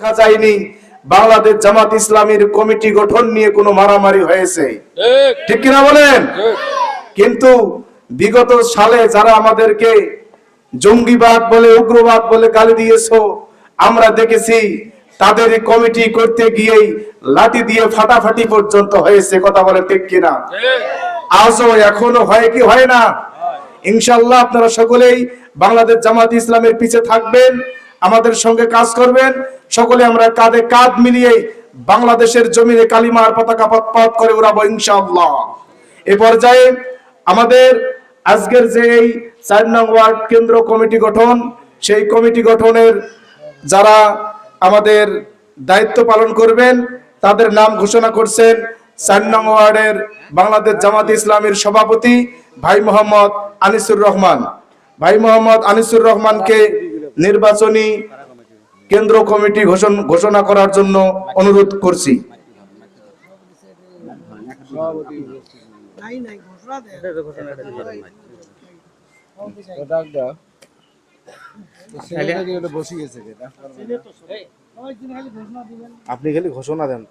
দেখা যায়নি বাংলাদেশ জামাত ইসলামীর কমিটি গঠন নিয়ে কোনো মারামারি হয়েছে, ঠিক কিনা বলেন? কিন্তু বিগত সালে যারা আমাদেরকে জঙ্গিবাদ বলে, উগ্রবাদ বলে গালি দিয়েছো, আমরা দেখেছি তাদের কমিটি করতে গিয়েই লাঠি দিয়ে ফাটাফাটি পর্যন্ত হয়েছে। কথা বলে ঠিক কিনা? আজও এখনো হয় কি হয় না? ইনশাআল্লাহ আপনারা সকলেই বাংলাদেশ জামাত ইসলামের পিছে থাকবেন, আমাদের সঙ্গে কাজ করবেন। সকলে আমরা কাঁধে কাঁধ মিলিয়ে বাংলাদেশের জমিনে কালিমার পতাকা পথ করে উড়াবো ইনশাআল্লাহ। এ পর্যায়ে আমাদের আজকের যে এই ৪ নং ওয়ার্ড কেন্দ্র কমিটি গঠন, সেই কমিটি গঠনের যারা আমাদের দায়িত্ব পালন করবেন তাদের নাম ঘোষণা করছেন ৪ নং ওয়ার্ডের বাংলাদেশ জামাত ইসলামের সভাপতি ভাই মোহাম্মদ আনিসুর রহমান। ভাই মোহাম্মদ আনিসুর রহমানকে নির্বাচনী কেন্দ্র কমিটি ঘোষণা করার জন্য অনুরোধ করছি। আপনি খালি ঘোষণা দেন,